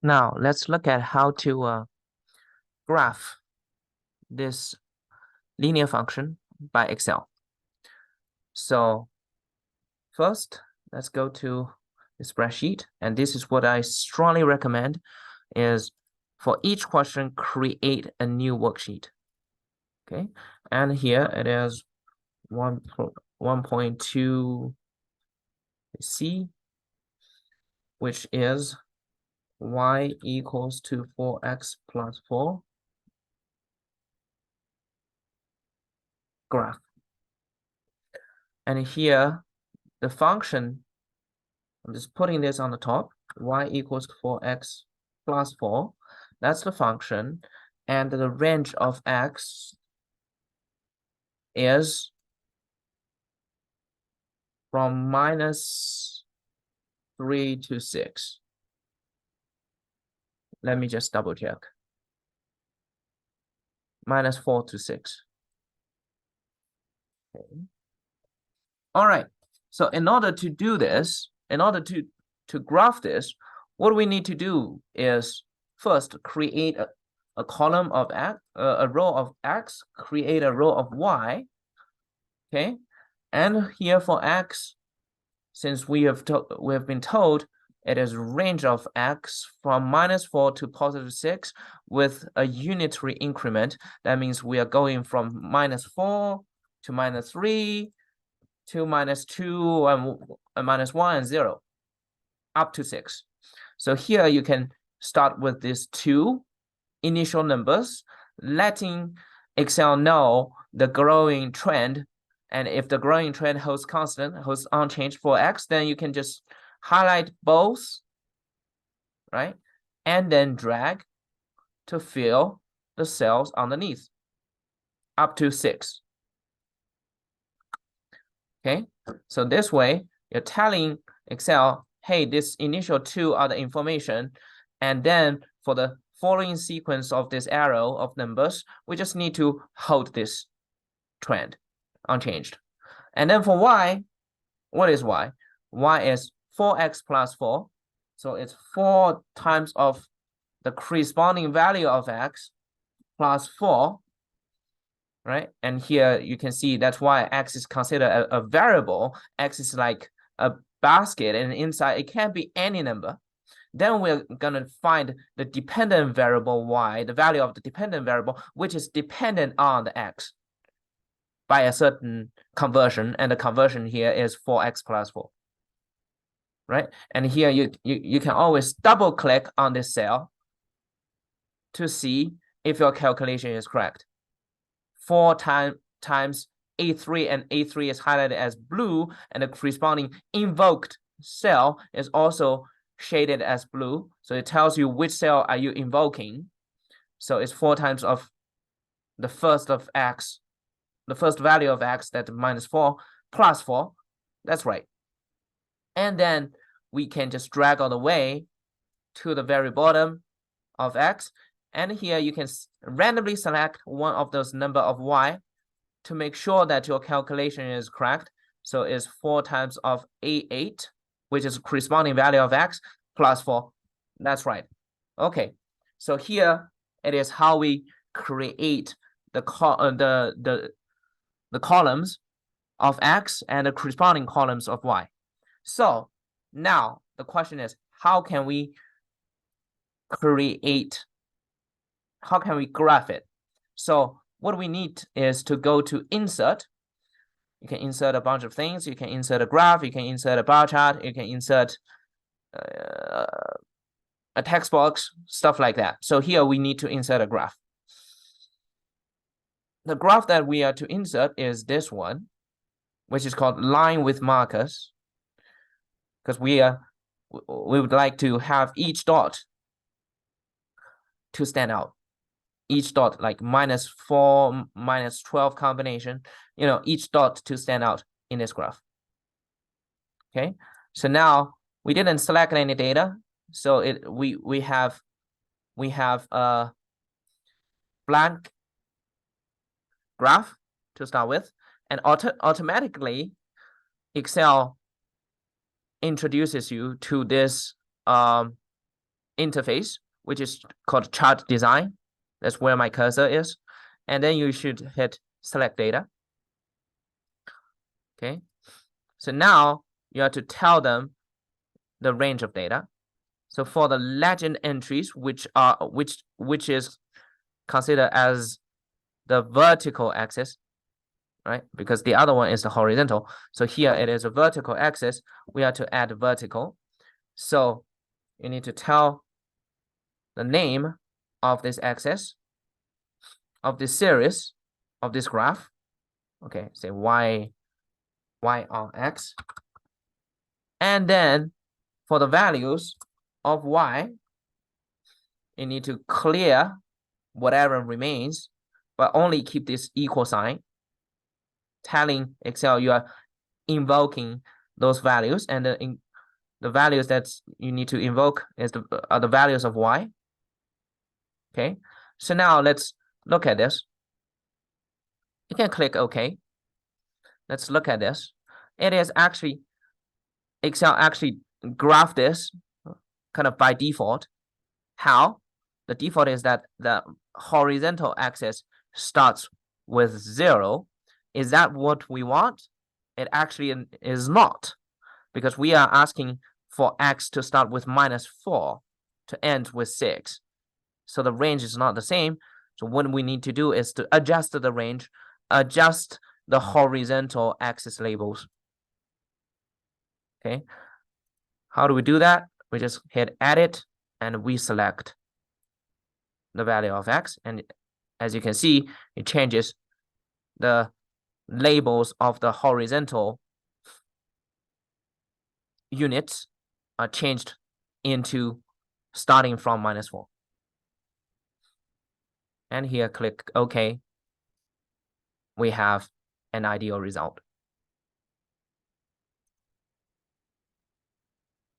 Now let's look at how to graph this linear function by Excel. So first, let's go to the spreadsheet, and this is what I strongly recommend is for each question, create a new worksheet. Okay, and here it is 1.2 C, which is y equals to 4x plus 4 graph. And here, the function, I'm just putting this on the top, y equals 4x plus 4. That's the function. And the range of x is from -3 to 6. Let me just double check. -4 to 6. Okay. All right. So in order to do this, in order to graph this, what we need to do is first create a column of x, a row of x, create a row of y. Okay, and here for x, since we have been told it is range of x from -4 to +6 with a unitary increment. That means we are going from -4 to -3 to -2 and -1 and 0 up to 6. So here you can start with these two initial numbers, letting Excel know the growing trend. And if the growing trend holds constant, holds unchanged for x, then you can just highlight both, right? And then drag to fill the cells underneath up to 6. Okay, so this way you're telling Excel, hey, this initial two are the information, and then for the following sequence of this arrow of numbers, we just need to hold this trend unchanged. And then for y, what is y? Y is 4x plus 4. So it's 4 times of the corresponding value of x plus 4, right? And here you can see that's why x is considered a variable. X is like a basket, and inside it can be any number. Then we're going to find the dependent variable y, the value of the dependent variable, which is dependent on the x by a certain conversion. And the conversion here is 4x plus 4, right? And here you can always double click on this cell to see if your calculation is correct. 4 times A3, and A3 is highlighted as blue, and the corresponding invoked cell is also shaded as blue. So it tells you which cell are you invoking. So it's 4 times of the first of x, the first value of x, that's -4 plus 4. That's right. And then we can just drag all the way to the very bottom of x. And here you can randomly select one of those number of y to make sure that your calculation is correct. So it's 4 times of A8, which is corresponding value of x, plus 4. That's right. Okay, so here it is how we create the columns of x and the corresponding columns of y. So now the question is, how can we graph it? So what we need is to go to insert. You can insert a bunch of things. You can insert a graph. You can insert a bar chart. You can insert a text box, stuff like that. So here we need to insert a graph. The graph that we are to insert is this one, which is called line with markers, because we would like to have each dot to stand out. Each dot, like -4, -12 combination, each dot to stand out in this graph. Okay, so now we didn't select any data, so we have a blank graph to start with, and automatically Excel introduces you to this interface, which is called chart design. That's where my cursor is. And then you should hit select data. Okay. So now you have to tell them the range of data. So for the legend entries, which is considered as the vertical axis, right? Because the other one is the horizontal. So here it is a vertical axis. We have to add vertical. So you need to tell the name of this axis, of this series, of this graph. Okay, say y on x. And then for the values of y, you need to clear whatever remains, but only keep this equal sign, telling Excel you are invoking those values, and the values that you need to invoke are the values of y. Okay, so now let's look at this. You can click OK. Let's look at this. It is actually, Excel actually graph this kind of by default. How? The default is that the horizontal axis starts with 0. Is that what we want? It actually is not, because we are asking for x to start with -4 to end with 6. So the range is not the same. So what we need to do is to adjust the range, adjust the horizontal axis labels. Okay. How do we do that? We just hit edit and we select the value of x. And as you can see, it changes the labels of the horizontal units are changed into starting from -4. And here click OK. We have an ideal result.